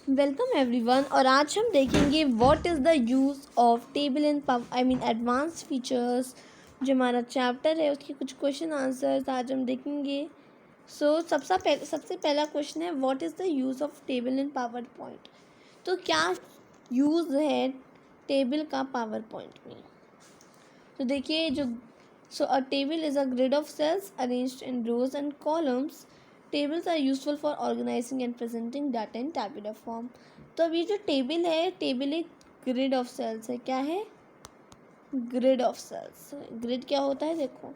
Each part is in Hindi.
Welcome everyone. और आज हम देखेंगे what is the use of table in advance features. जो हमारा चैप्टर है उसके कुछ क्वेश्चन आंसर्स आज हम देखेंगे। सबसे पहला क्वेश्चन है what is the use of table in power point. तो क्या यूज़ है टेबल का पावर पॉइंट में। तो देखिए a table is a grid of cells arranged in rows and columns. Tables are useful for organising and presenting data in tabular form. तो अब ये जो टेबल है, टेबल एक ग्रिड ऑफ सेल्स है। क्या है? Grid of sales. ग्रिड क्या होता है? देखो,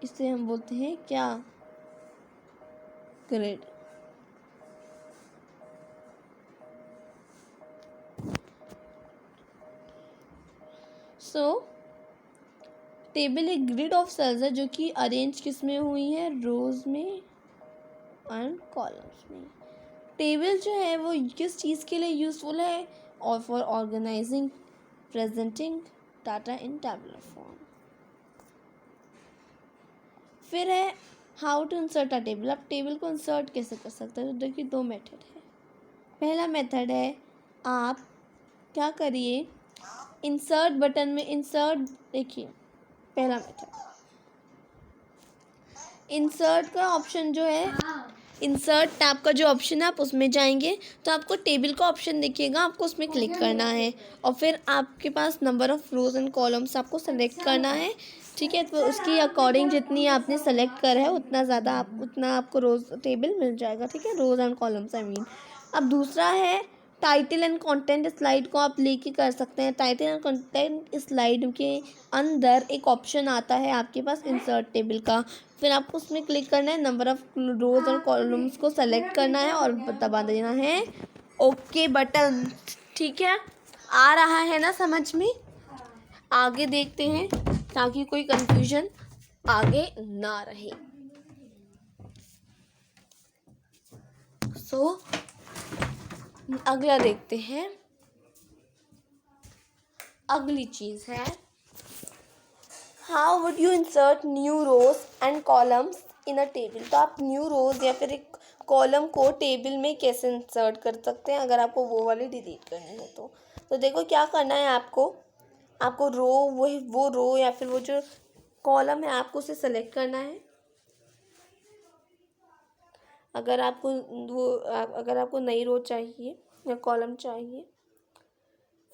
इसे हम बोलते हैं क्या? ग्रिड। टेबल एक ग्रिड ऑफ सेल्स है जो कि अरेंज किस में हुई है? रोज में एंड कॉलम्स में। टेबल जो है वो किस चीज़ के लिए यूज़फुल है? और for organising presenting data in tabular form. फिर है how to insert a table. आप टेबल को इंसर्ट कैसे कर सकते हैं? तो देखिए, दो मेथड है। पहला मेथड है, आप क्या करिए, इंसर्ट बटन में इंसर्ट, देखिए पहला मेथड, इंसर्ट का ऑप्शन जो है, इंसर्ट टैब का जो ऑप्शन है, आप उसमें जाएंगे तो आपको टेबल का ऑप्शन दिखेगा, आपको उसमें क्लिक करना है और फिर आपके पास number of rows and columns आपको सेलेक्ट करना है। ठीक है, तो उसकी अकॉर्डिंग जितनी आपने सेलेक्ट करा है उतना आपको रोज टेबल मिल जाएगा। ठीक है, रोज एंड कॉलम्स आई मीन। अब दूसरा है टाइटल एंड कंटेंट स्लाइड को आप लेके कर सकते हैं। टाइटल एंड कंटेंट स्लाइड के अंदर एक ऑप्शन आता है आपके पास इंसर्ट टेबल का। फिर आपको उसमें क्लिक करना है, नंबर ऑफ रोज और कॉलम्स को सेलेक्ट करना है और दबा देना है ओके बटन। ठीक है, आ रहा है ना समझ में? आगे देखते हैं ताकि कोई कंफ्यूजन आगे ना रहे। अगला देखते हैं। अगली चीज है how would you insert new rows and columns in a table. तो आप न्यू रोज या फिर एक कॉलम को टेबल में कैसे इंसर्ट कर सकते हैं अगर आपको वो वाली डिलीट करनी है तो देखो क्या करना है आपको रो, वो रो या फिर वो जो कॉलम है आपको उसे सेलेक्ट करना है। अगर आपको नई रो चाहिए या कॉलम चाहिए,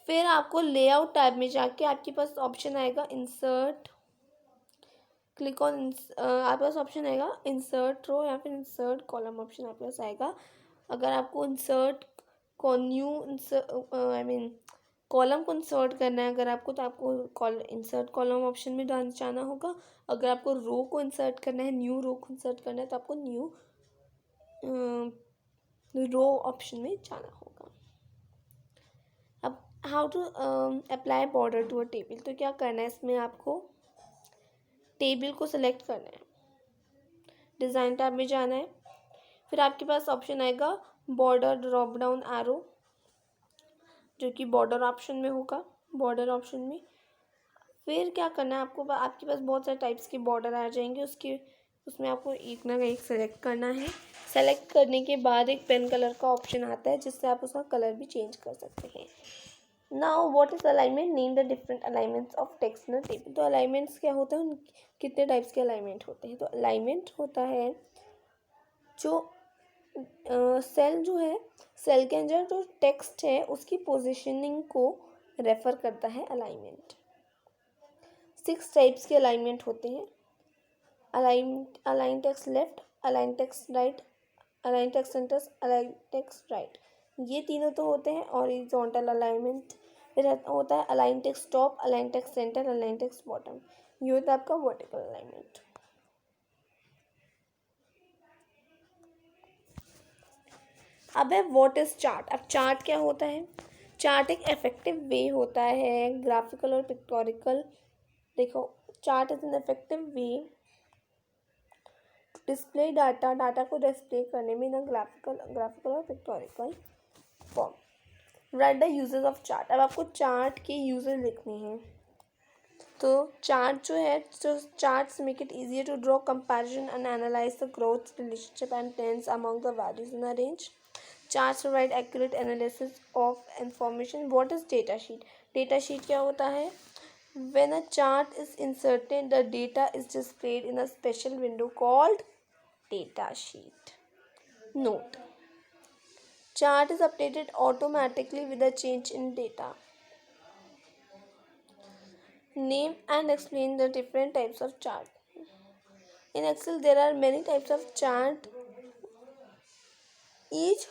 फिर आपको लेआउट टैब में जाके आपके पास ऑप्शन आएगा इंसर्ट, क्लिक ऑन आपके पास ऑप्शन आएगा इंसर्ट रो या फिर इंसर्ट कॉलम ऑप्शन आपके पास आएगा। अगर आपको कॉलम को इंसर्ट करना है अगर आपको, तो आपको इंसर्ट कॉलम ऑप्शन में जाना होगा। अगर आपको रो को इंसर्ट करना है, न्यू रो को इंसर्ट करना है, तो आपको न्यू रो ऑप्शन में जाना होगा। अब how to apply border to a table. तो क्या करना है इसमें, आपको टेबल को सिलेक्ट करना है, डिज़ाइन टैब में जाना है, फिर आपके पास ऑप्शन आएगा बॉर्डर ड्रॉप डाउन एरो, जो कि बॉर्डर ऑप्शन में होगा। बॉर्डर ऑप्शन में फिर क्या करना है आपके पास बहुत सारे टाइप्स के बॉर्डर आ जाएंगे, उसमें आपको एक ना एक सेलेक्ट करना है। सेलेक्ट करने के बाद एक पेन कलर का ऑप्शन आता है जिससे आप उसका कलर भी चेंज कर सकते हैं। Now what is alignment, name the different alignments of text in table. तो अलाइनमेंट्स क्या होते हैं, कितने टाइप्स के अलाइनमेंट होते हैं। तो अलाइनमेंट होता है जो सेल जो है, सेल के अंदर जो टेक्स्ट है उसकी पोजीशनिंग को रेफर करता है अलाइनमेंट। 6 टाइप्स के अलाइनमेंट होते हैं। Align text left, align text right, align text centre, align text right. ये तीनों तो होते हैं हॉरिजॉन्टल अलाइनमेंट। फिर होता है align text top, align text centre, align text bottom. ये होता है आपका वर्टिकल अलाइनमेंट। अब है व्हाट इज चार्ट। अब चार्ट क्या होता है? चार्ट एक इफेक्टिव वे होता है, ग्राफिकल और पिक्टोरिकल। देखो, chart is an effective way display data को डिस्प्ले करने में ना ग्राफिकल और pictorial form. Right the uses of chart. अब आपको चार्ट के यूजेस लिखने हैं। तो चार्ट जो है, तो charts make it easier to draw comparison and analyze the growth relationship and trends among the values in a range. Charts provide accurate analysis of information. What is data sheet? Data sheet क्या होता है? When a chart is inserted, the data is displayed in a special window called data sheet. Note: chart is updated automatically with a change in data. Name and explain the different types of chart. In Excel, there are many types of chart, each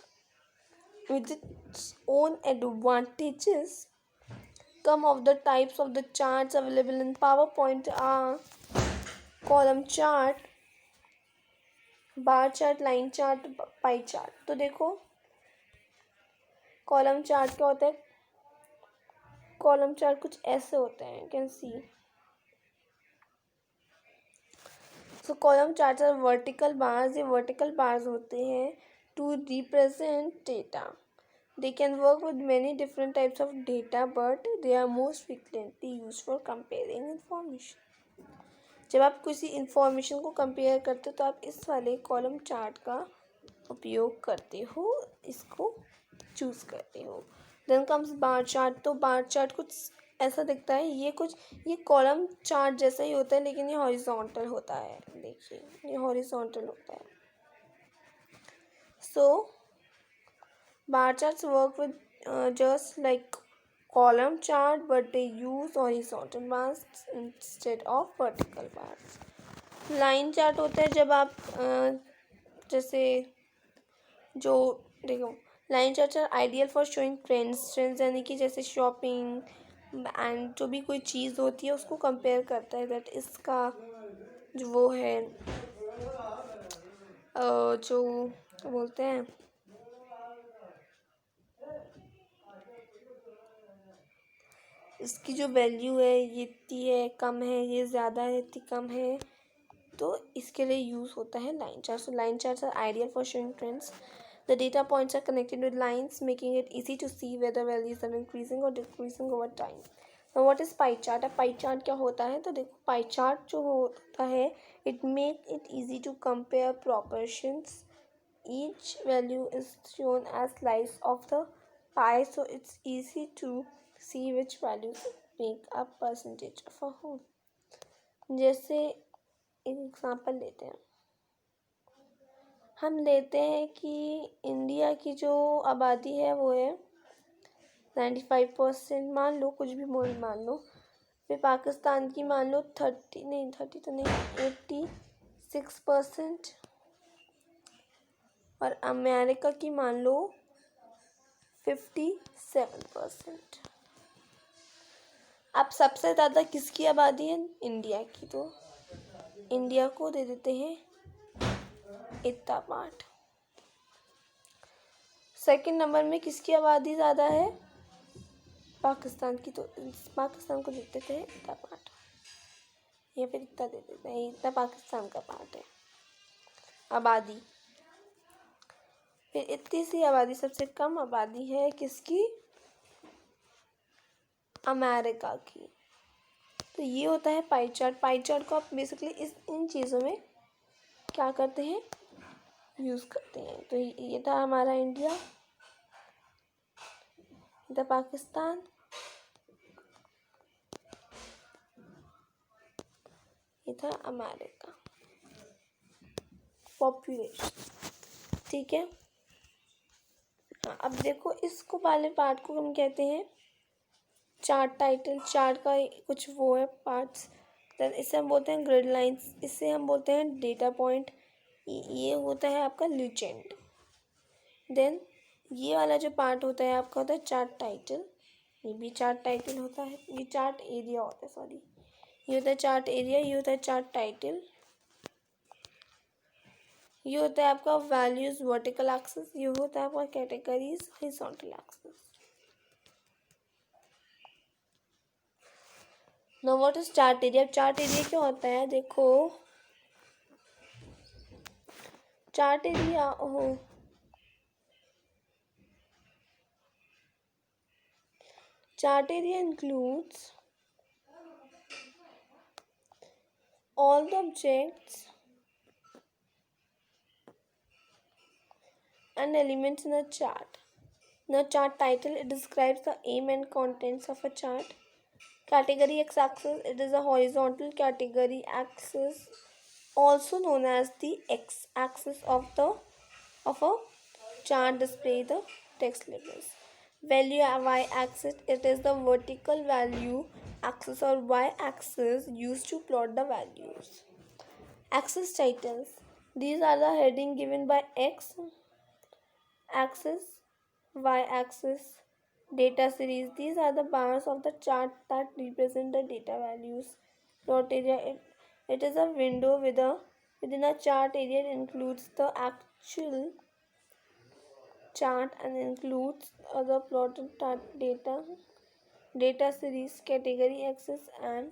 with its own advantages. Some of the types of the charts available in PowerPoint are column chart, bar chart, line chart, pie chart. तो देखो कॉलम चार्ट क्या होता है. कॉलम चार्ट कुछ ऐसे होते हैं, can see. So column chart are vertical bars. ये वर्टिकल बार्स होते हैं to represent data. They can work with many different types of data, but they are most frequently use for comparing information. जब आप किसी इंफॉर्मेशन को कंपेयर करते हो तो आप इस वाले कॉलम चार्ट का उपयोग करते हो, इसको चूज करते हो. Then comes bar chart. तो बार चार्ट कुछ ऐसा दिखता है. ये कॉलम चार्ट जैसा ही होता है, लेकिन ये हॉरिजॉन्टल होता है. देखिए ये हॉरिजॉन्टल होता है. So bar charts work with just like column chart, but they use horizontal bars instead of vertical bars. Line chart होता है जब आप जैसे जो देखो line chart are ideal for showing trends यानी कि जैसे शॉपिंग एंड जो भी कोई चीज़ होती है उसको कंपेयर करता है. दैट इसका जो वो है जो बोलते हैं इसकी जो वैल्यू है ये इतनी है, कम है, ये ज़्यादा है, इतनी कम है. तो इसके लिए यूज़ होता है line chart. So line charts are ideal for showing trends. The data points are connected with lines, making it easy to see whether values are increasing और decreasing over time. Now what is pie chart? Pie chart क्या होता है? तो देखो पाई चार्ट जो होता है it make it easy to compare proportions. Each value is shown as slice of the pie, so it's easy to see which values make up percentage of a whole. जैसे एक एग्जांपल लेते हैं. हम लेते हैं कि इंडिया की जो आबादी है वो है 95% मान लो, कुछ भी मोल मान लो. फिर पाकिस्तान की मान लो 30 तो नहीं 86%. और अमेरिका की मान लो 57%. अब सबसे ज़्यादा किसकी आबादी है? इंडिया की. तो इंडिया को दे देते हैं इतना पार्ट. सेकंड नंबर में किसकी आबादी ज़्यादा है? पाकिस्तान की. तो पाकिस्तान को दे देते हैं इतना पार्ट, या फिर इतना दे देते हैं. इतना पाकिस्तान का पार्ट है आबादी. फिर इतनी सी आबादी, सबसे कम आबादी है किसकी? अमेरिका की. तो ये होता है पाई चार्ट. पाई चार्ट को आप बेसिकली इन चीज़ों में क्या करते हैं? यूज़ करते हैं. तो ये था हमारा इंडिया, ये था पाकिस्तान, ये था अमेरिका. पॉपुलेशन. ठीक है. हाँ अब देखो इसको वाले पार्ट को हम कहते हैं चार्ट टाइटल. चार्ट का कुछ वो है पार्ट्स. देन इसे हम बोलते हैं ग्रिड लाइंस, इसे हम बोलते हैं डेटा पॉइंट. ये होता है आपका लीजेंड. देन ये वाला जो पार्ट होता है आपका होता है चार्ट टाइटल. ये भी चार्ट टाइटल होता है. ये चार्ट एरिया होता है, सॉरी ये होता है चार्ट एरिया. ये होता है चार्ट टाइटल. ये होता है आपका वैल्यूज वर्टिकल एक्सिस. ये होता है आपका categories horizontal axis. Now what is chart area? Chart area क्या होता है? देखो chart area chart area includes all the objects and elements in a chart. In a chart title, it describes the aim and contents of a chart. Category x-axis, it is a horizontal category axis, also known as the x-axis of a chart display the text labels. Value y-axis, it is the vertical value axis or y-axis used to plot the values. Axis titles, these are the heading given by x axis, y axis. Data series, these are the bars of the chart that represent the data values. Plot area, it is a window within a chart area. It includes the actual chart and includes other plotted data. Data series, category axis and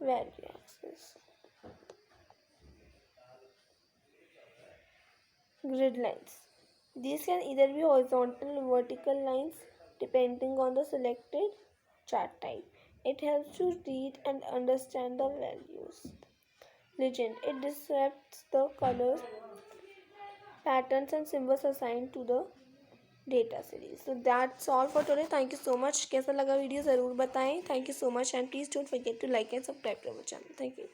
value axis. Grid lines, these can either be horizontal or vertical lines depending on the selected chart type. It helps to read and understand the values. Legend, it describes the colors, patterns and symbols assigned to the data series. So that's all for today. Thank you so much. कैसा लगा वीडियो ज़रूर बताएं. Thank you so much and please don't forget to like and subscribe to our channel. Thank you.